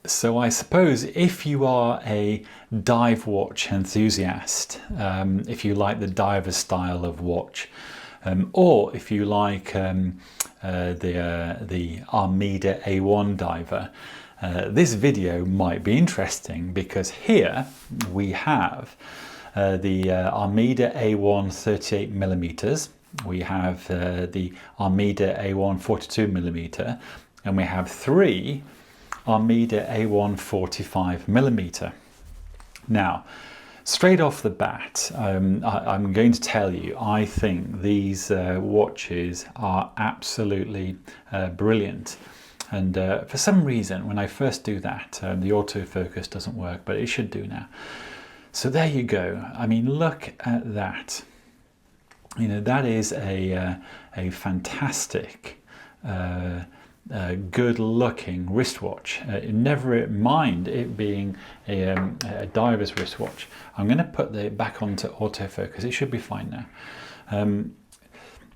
So I suppose if you are a dive watch enthusiast, if you like the diver style of watch, or if you like the Armida A1 diver, this video might be interesting, because here we have the Armida A1 38 millimeters, we have the Armida A1 42 millimeter, and we have three Armida A1 45 millimeter. Now, straight off the bat, I'm going to tell you, I think these watches are absolutely brilliant. And for some reason, when I first do that, the autofocus doesn't work, but it should do now. So there you go. I mean, look at that. You know, that is a fantastic, good-looking wristwatch. Never mind it being a diver's wristwatch. I'm going to put it back onto autofocus. It should be fine now.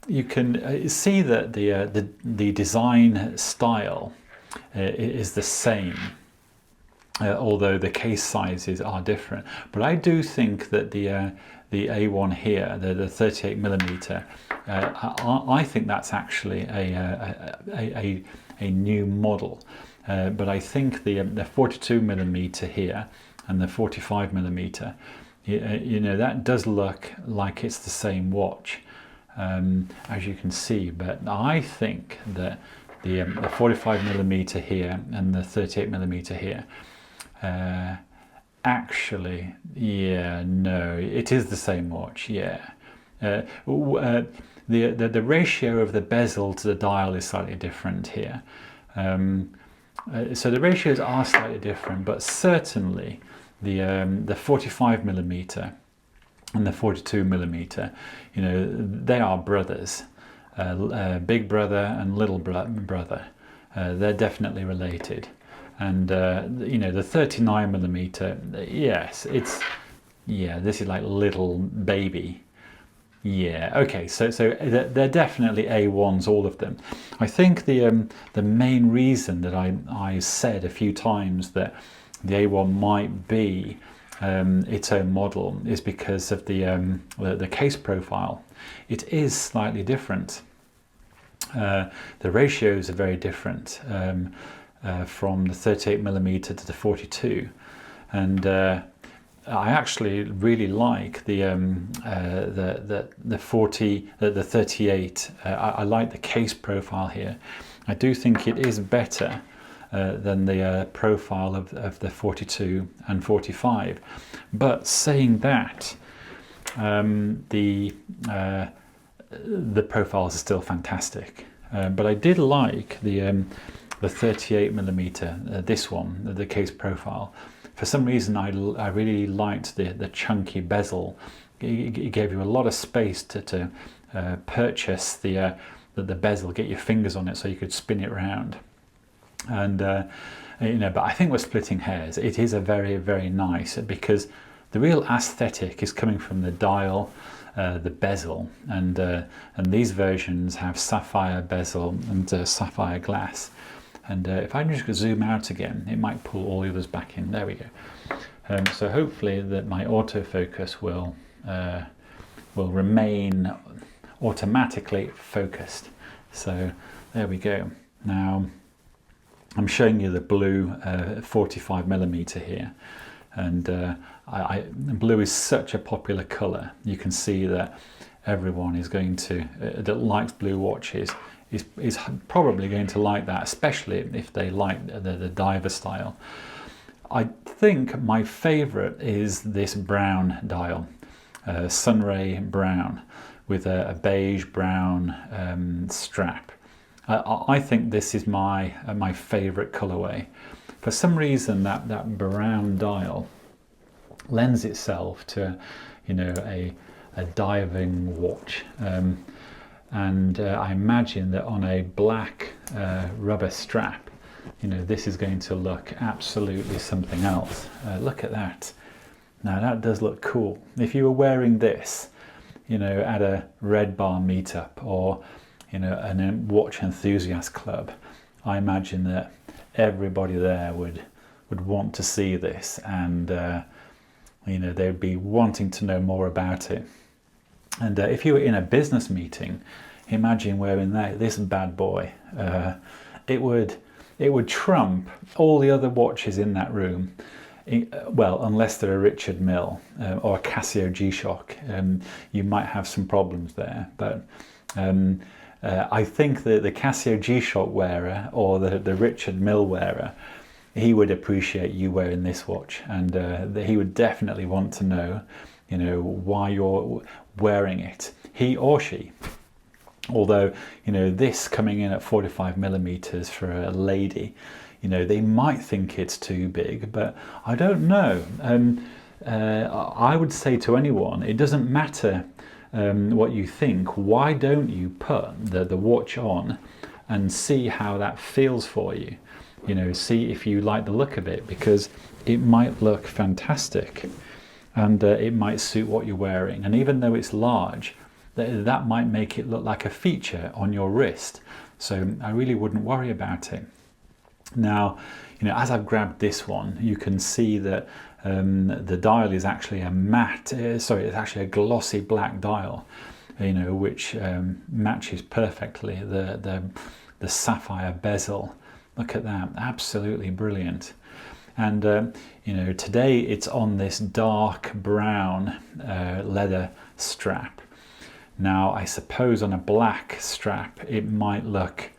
You can see that the design style is the same, although the case sizes are different. But I do think that the A1 here, the 38 millimeter, I think that's actually a new model. But I think the 42 millimeter here and the 45 millimeter, you know, that does look like it's the same watch, as you can see. But I think that the 45 millimeter here and the 38 millimeter here, actually, yeah, no, it is the same watch, yeah. The ratio of the bezel to the dial is slightly different here. So the ratios are slightly different, but certainly the 45 millimeter and the 42 millimeter, you know, they are brothers. Big brother and little brother. They're definitely related. And you know, the 39 millimeter, yes, this is like little baby. Yeah, okay, so they're definitely A1s, all of them. I think the main reason that I said a few times that the A1 might be its own model is because of the case profile. It is slightly different. The ratios are very different. From the 38 millimeter to the 42, and I actually really like the 38. I like the case profile here. I do think it is better than the profile of the 42 and 45. But saying that, the profiles are still fantastic. But I did like the 38 millimeter, this one, the case profile. For some reason, I really liked the chunky bezel. It gave you a lot of space to purchase the bezel, get your fingers on it so you could spin it around. And you know, but I think we're splitting hairs. It is a very, very nice, because the real aesthetic is coming from the dial, the bezel, and these versions have sapphire bezel and sapphire glass. And if I just zoom out again, it might pull all the others back in. There we go. So hopefully that my autofocus will remain automatically focused. So there we go. Now I'm showing you the blue 45 millimeter here, and blue is such a popular color. You can see that everyone is going to that likes blue watches is probably going to like that, especially if they like the diver style. I think my favorite is this brown dial, Sunray brown, with a beige brown strap. I think this is my favorite colorway. For some reason, that brown dial lends itself to, you know, a diving watch. And I imagine that on a black rubber strap, you know, this is going to look absolutely something else. Look at that. Now that does look cool. If you were wearing this, you know, at a Red Bar meetup, or, you know, a watch enthusiast club, I imagine that everybody there would would want to see this, and you know, they'd be wanting to know more about it. And if you were in a business meeting, imagine wearing this bad boy. It would trump all the other watches in that room. Well, unless they're a Richard Mille or a Casio G-Shock, you might have some problems there. But I think that the Casio G-Shock wearer or the Richard Mille wearer, he would appreciate you wearing this watch, and he would definitely want to know, you know, why you're wearing it, he or she. Although, you know, this coming in at 45 millimeters for a lady, you know, they might think it's too big, but I don't know. I would say to anyone, it doesn't matter what you think. Why don't you put the watch on and see how that feels for you? You know, see if you like the look of it, because it might look fantastic, and it might suit what you're wearing. And even though it's large, that might make it look like a feature on your wrist. So I really wouldn't worry about it. Now, you know, as I've grabbed this one, you can see that the dial is actually a matte, it's actually a glossy black dial, you know, which matches perfectly the sapphire bezel. Look at that, absolutely brilliant. And you know, today it's on this dark brown leather strap. Now, I suppose on a black strap it might look,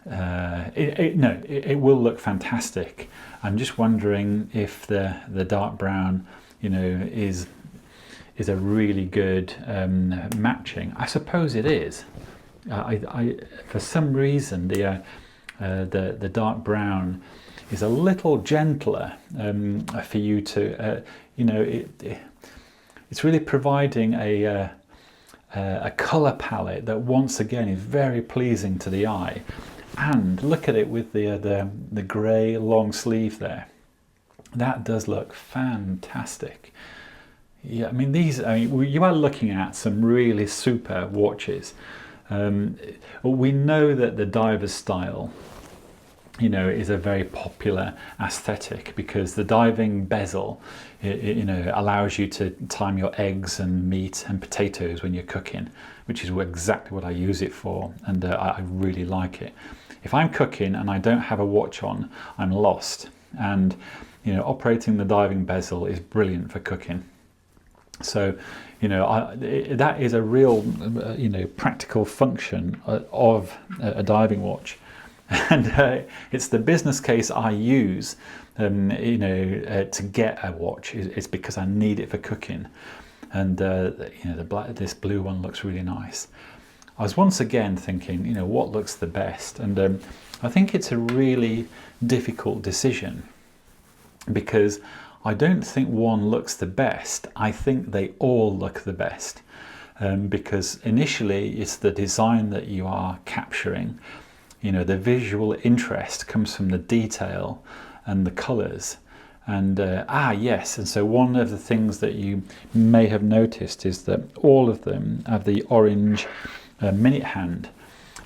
it will look fantastic. I'm just wondering if the dark brown, you know, is a really good matching. I suppose it is. For some reason the dark brown is a little gentler for you to, you know, it's really providing a colour palette that once again is very pleasing to the eye. And look at it with the grey long sleeve there. That does look fantastic. Yeah, I mean, you are looking at some really super watches. We know that the diver's style, you know, is a very popular aesthetic, because the diving bezel, you know, allows you to time your eggs and meat and potatoes when you're cooking, which is exactly what I use it for, and I really like it. If I'm cooking and I don't have a watch on, I'm lost. And, you know, operating the diving bezel is brilliant for cooking. So, you know, that is a real, you know, practical function of a diving watch. And it's the business case I use, you know, to get a watch. It's because I need it for cooking. And, you know, this blue one looks really nice. I was once again thinking, you know, what looks the best? And I think it's a really difficult decision, because I don't think one looks the best. I think they all look the best, because initially it's the design that you are capturing. You know, the visual interest comes from the detail and the colours. And yes, and so one of the things that you may have noticed is that all of them have the orange minute hand,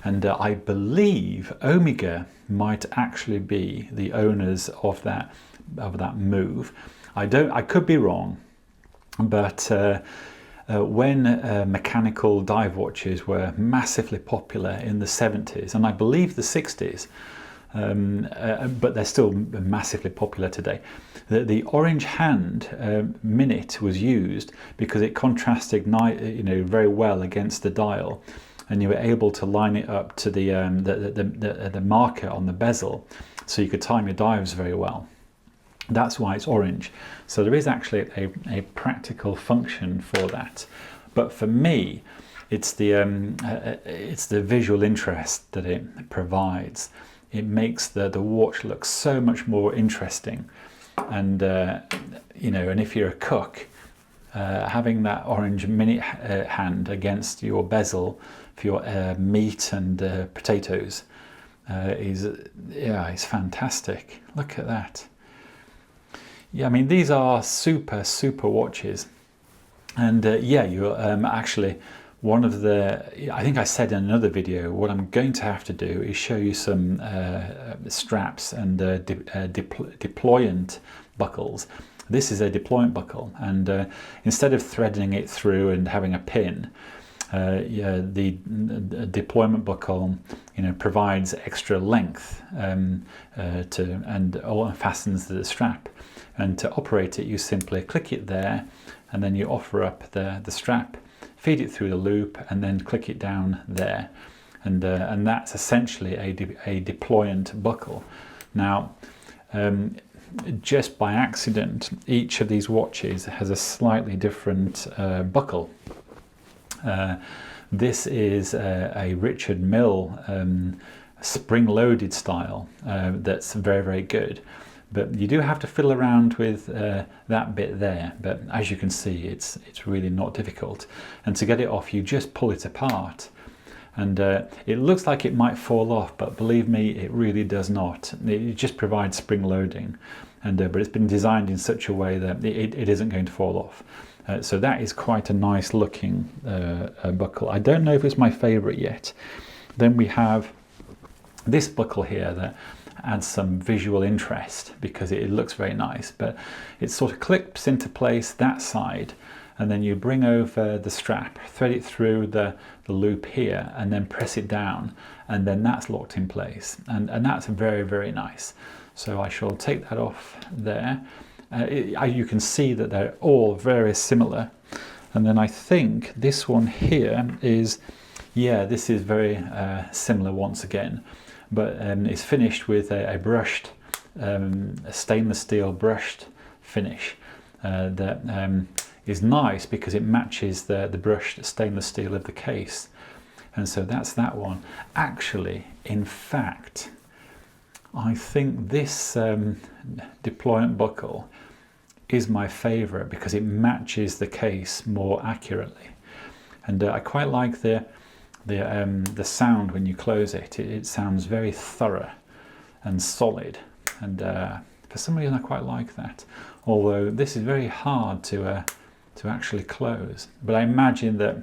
and I believe Omega might actually be the owners of that move. I could be wrong, but when mechanical dive watches were massively popular in the 70s, and I believe the 60s, but they're still massively popular today, the orange hand minute was used because it contrasted, you know, very well against the dial, and you were able to line it up to the marker on the bezel, so you could time your dives very well. That's why it's orange. So there is actually a practical function for that. But for me, it's the visual interest that it provides. It makes the watch look so much more interesting. And you know, and if you're a cook, having that orange minute hand against your bezel for your meat and potatoes is fantastic. Look at that. Yeah, I mean, these are super watches, and yeah, you're actually one of the, I think I said in another video, what I'm going to have to do is show you some straps and deployant buckles. This is a deployant buckle, and instead of threading it through and having a pin, the deployment buckle, provides extra length and fastens the strap. And to operate it, you simply click it there, and then you offer up the strap, feed it through the loop, and then click it down there, and that's essentially a deployant buckle. Now, just by accident, each of these watches has a slightly different buckle. This is a Richard Mille spring-loaded style that's very, very good. But you do have to fiddle around with that bit there. But as you can see, it's really not difficult. And to get it off, you just pull it apart. And it looks like it might fall off, but believe me, it really does not. It just provides spring loading. But it's been designed in such a way that it isn't going to fall off. So that is quite a nice looking buckle. I don't know if it's my favorite yet. Then we have this buckle here that adds some visual interest because it looks very nice, but it sort of clips into place that side, and then you bring over the strap, thread it through the loop here, and then press it down, and then that's locked in place, and that's very, very nice. So I shall take that off there. You can see that they're all very similar, and then I think this one here is, yeah, this is very similar once again, but it's finished with a brushed, a stainless steel brushed finish that is nice because it matches the brushed stainless steel of the case. And so that's that one. Actually, in fact, I think this deployant buckle is my favorite because it matches the case more accurately. And I quite like the sound when you close it. It sounds very thorough and solid, and for some reason I quite like that. Although this is very hard to actually close, but I imagine that